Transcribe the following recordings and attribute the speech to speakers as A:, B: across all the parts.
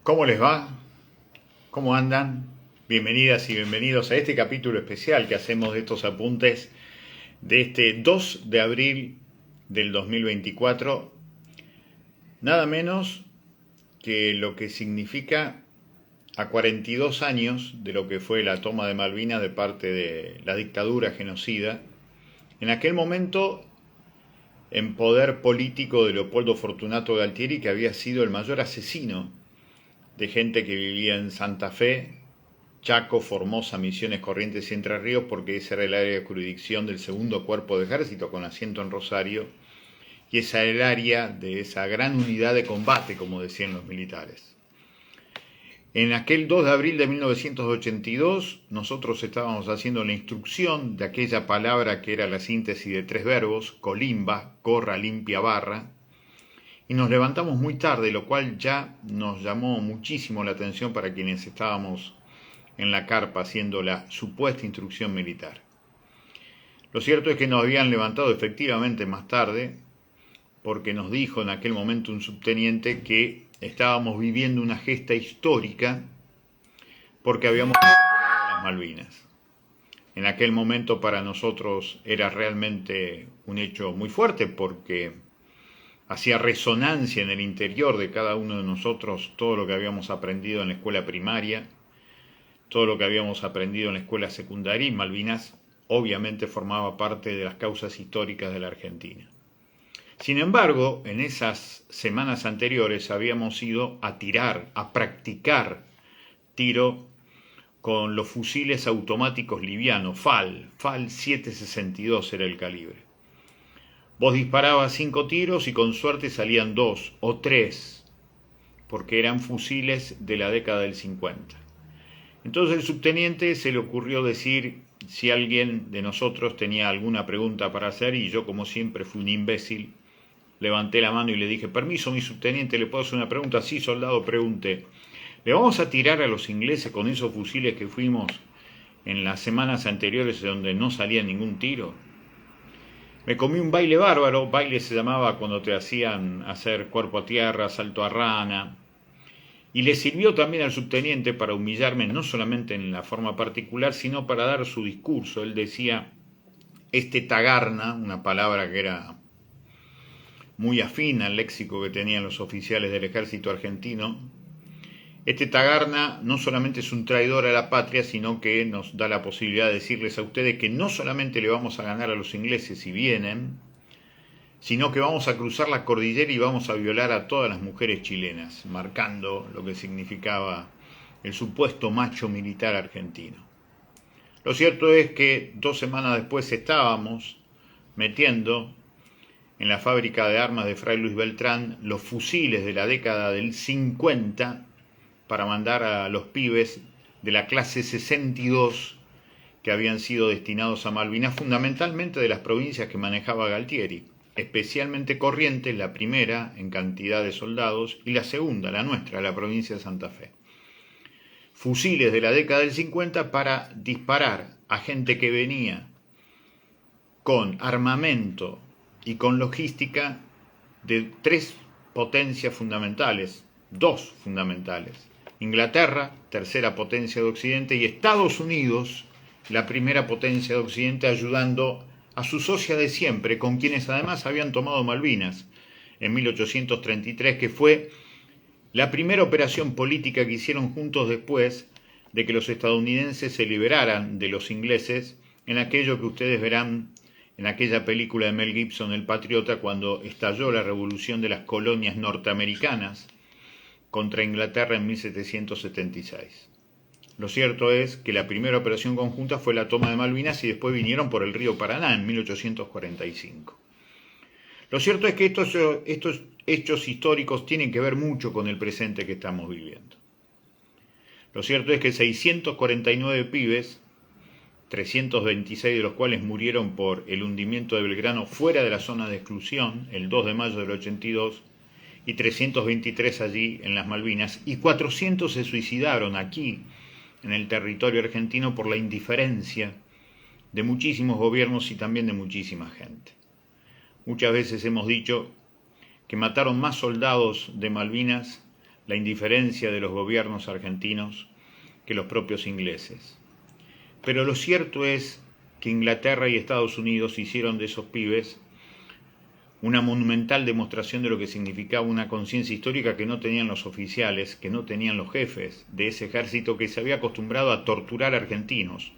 A: ¿Cómo les va? ¿Cómo andan? Bienvenidas y bienvenidos a este capítulo especial que hacemos de estos apuntes de este 2 de abril del 2024. Nada menos que lo que significa a 42 años de lo que fue la toma de Malvinas de parte de la dictadura genocida. En aquel momento, en poder político de Leopoldo Fortunato Galtieri, que había sido el mayor asesino de gente que vivía en Santa Fe, Chaco, Formosa, Misiones, Corrientes y Entre Ríos, porque ese era el área de jurisdicción del segundo cuerpo de ejército con asiento en Rosario, y esa era el área de esa gran unidad de combate, como decían los militares. En aquel 2 de abril de 1982, nosotros estábamos haciendo la instrucción de aquella palabra que era la síntesis de 3 verbos, colimba, corra, limpia, barra, y nos levantamos muy tarde, lo cual ya nos llamó muchísimo la atención para quienes estábamos en la carpa haciendo la supuesta instrucción militar. Lo cierto es que nos habían levantado efectivamente más tarde, porque nos dijo en aquel momento un subteniente que estábamos viviendo una gesta histórica porque habíamos recuperado las Malvinas. En aquel momento para nosotros era realmente un hecho muy fuerte porque hacía resonancia en el interior de cada uno de nosotros todo lo que habíamos aprendido en la escuela primaria, todo lo que habíamos aprendido en la escuela secundaria, y Malvinas obviamente formaba parte de las causas históricas de la Argentina. Sin embargo, en esas semanas anteriores habíamos ido a tirar, a practicar tiro con los fusiles automáticos livianos, FAL 7.62 era el calibre. Vos disparabas 5 tiros y con suerte salían 2 o 3, porque eran fusiles de la década del 50. Entonces el subteniente se le ocurrió decir si alguien de nosotros tenía alguna pregunta para hacer, y yo, como siempre, fui un imbécil, levanté la mano y le dije: permiso, mi subteniente, ¿le puedo hacer una pregunta? Sí, soldado, pregunte. ¿Le vamos a tirar a los ingleses con esos fusiles que fuimos en las semanas anteriores donde no salía ningún tiro? Me comí un baile bárbaro. Baile se llamaba cuando te hacían hacer cuerpo a tierra, salto a rana, y le sirvió también al subteniente para humillarme, no solamente en la forma particular, sino para dar su discurso. Él decía, tagarna, una palabra que era muy afín al léxico que tenían los oficiales del ejército argentino. Tagarna no solamente es un traidor a la patria, sino que nos da la posibilidad de decirles a ustedes que no solamente le vamos a ganar a los ingleses si vienen, sino que vamos a cruzar la cordillera y vamos a violar a todas las mujeres chilenas, marcando lo que significaba el supuesto macho militar argentino. Lo cierto es que 2 semanas después estábamos metiendo en la fábrica de armas de Fray Luis Beltrán los fusiles de la década del 50 para mandar a los pibes de la clase 62 que habían sido destinados a Malvinas, fundamentalmente de las provincias que manejaba Galtieri, especialmente Corrientes, la primera en cantidad de soldados, y la segunda, la nuestra, la provincia de Santa Fe. Fusiles de la década del 50 para disparar a gente que venía con armamento y con logística de 3 potencias fundamentales, 2 fundamentales. Inglaterra, tercera potencia de Occidente, y Estados Unidos, la primera potencia de Occidente, ayudando a su socia de siempre, con quienes además habían tomado Malvinas en 1833, que fue la primera operación política que hicieron juntos después de que los estadounidenses se liberaran de los ingleses, en aquello que ustedes verán en aquella película de Mel Gibson, El Patriota, cuando estalló la revolución de las colonias norteamericanas contra Inglaterra en 1776. Lo cierto es que la primera operación conjunta fue la toma de Malvinas y después vinieron por el río Paraná en 1845. Lo cierto es que estos hechos históricos tienen que ver mucho con el presente que estamos viviendo. Lo cierto es que 649 pibes, 326 de los cuales murieron por el hundimiento de Belgrano fuera de la zona de exclusión, el 2 de mayo del 82, y 323 allí en las Malvinas, y 400 se suicidaron aquí, en el territorio argentino, por la indiferencia de muchísimos gobiernos y también de muchísima gente. Muchas veces hemos dicho que mataron más soldados de Malvinas la indiferencia de los gobiernos argentinos que los propios ingleses. Pero lo cierto es que Inglaterra y Estados Unidos hicieron de esos pibes una monumental demostración de lo que significaba una conciencia histórica que no tenían los oficiales, que no tenían los jefes de ese ejército que se había acostumbrado a torturar argentinos,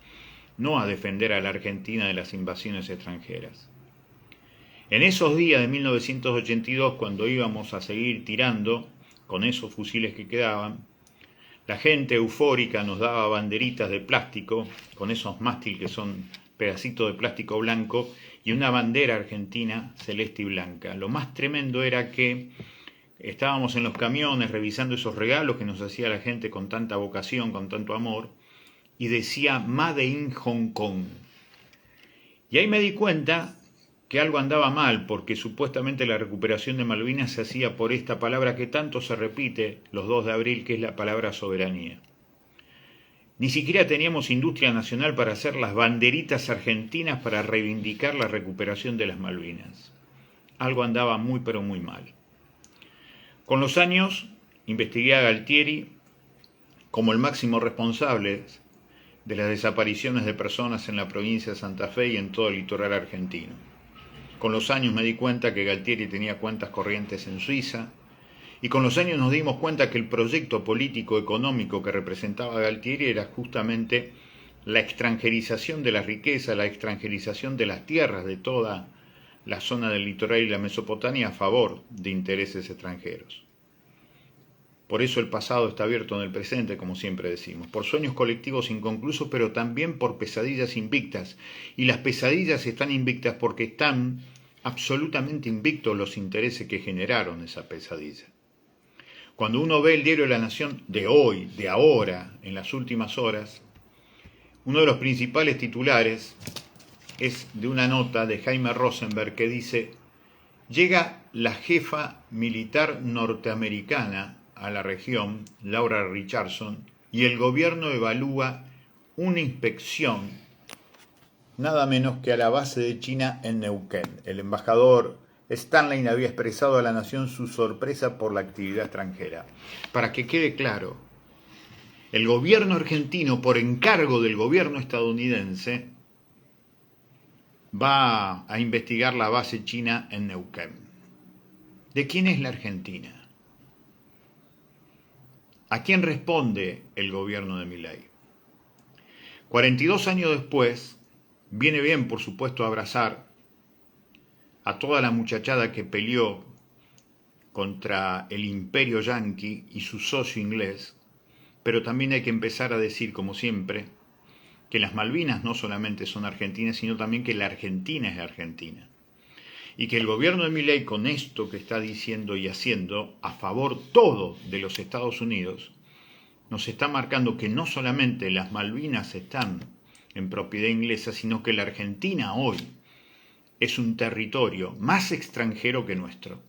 A: no a defender a la Argentina de las invasiones extranjeras. En esos días de 1982, cuando íbamos a seguir tirando con esos fusiles que quedaban, la gente eufórica nos daba banderitas de plástico, con esos mástil que son pedacitos de plástico blanco, y una bandera argentina celeste y blanca. Lo más tremendo era que estábamos en los camiones revisando esos regalos que nos hacía la gente con tanta vocación, con tanto amor, y decía Made in Hong Kong. Y ahí me di cuenta que algo andaba mal, porque supuestamente la recuperación de Malvinas se hacía por esta palabra que tanto se repite los 2 de abril, que es la palabra soberanía. Ni siquiera teníamos industria nacional para hacer las banderitas argentinas para reivindicar la recuperación de las Malvinas. Algo andaba muy pero muy mal. Con los años investigué a Galtieri como el máximo responsable de las desapariciones de personas en la provincia de Santa Fe y en todo el litoral argentino. Con los años me di cuenta que Galtieri tenía cuentas corrientes en Suiza, y con los años nos dimos cuenta que el proyecto político-económico que representaba Galtieri era justamente la extranjerización de la riqueza, la extranjerización de las tierras de toda la zona del litoral y la Mesopotamia a favor de intereses extranjeros. Por eso el pasado está abierto en el presente, como siempre decimos, por sueños colectivos inconclusos, pero también por pesadillas invictas. Y las pesadillas están invictas porque están absolutamente invictos los intereses que generaron esa pesadilla. Cuando uno ve el diario La Nación de hoy, de ahora, en las últimas horas, uno de los principales titulares es de una nota de Jaime Rosenberg que dice: llega la jefa militar norteamericana a la región, Laura Richardson, y el gobierno evalúa una inspección nada menos que a la base de China en Neuquén. El embajador Stanley había expresado a la nación su sorpresa por la actividad extranjera. Para que quede claro, el gobierno argentino, por encargo del gobierno estadounidense, va a investigar la base china en Neuquén. ¿De quién es la Argentina? ¿A quién responde el gobierno de Milei? 42 años después, viene bien, por supuesto, abrazar a toda la muchachada que peleó contra el imperio yanqui y su socio inglés, pero también hay que empezar a decir, como siempre, que las Malvinas no solamente son argentinas, sino también que la Argentina es argentina. Y que el gobierno de Milei, con esto que está diciendo y haciendo, a favor todo de los Estados Unidos, nos está marcando que no solamente las Malvinas están en propiedad inglesa, sino que la Argentina hoy es un territorio más extranjero que nuestro.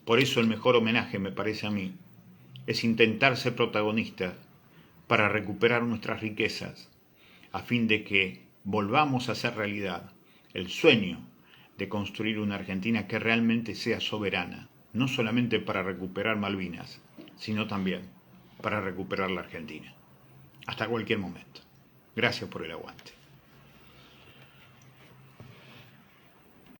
A: Por eso el mejor homenaje, me parece a mí, es intentar ser protagonistas para recuperar nuestras riquezas, a fin de que volvamos a hacer realidad el sueño de construir una Argentina que realmente sea soberana, no solamente para recuperar Malvinas, sino también para recuperar la Argentina. Hasta cualquier momento. Gracias por el aguante.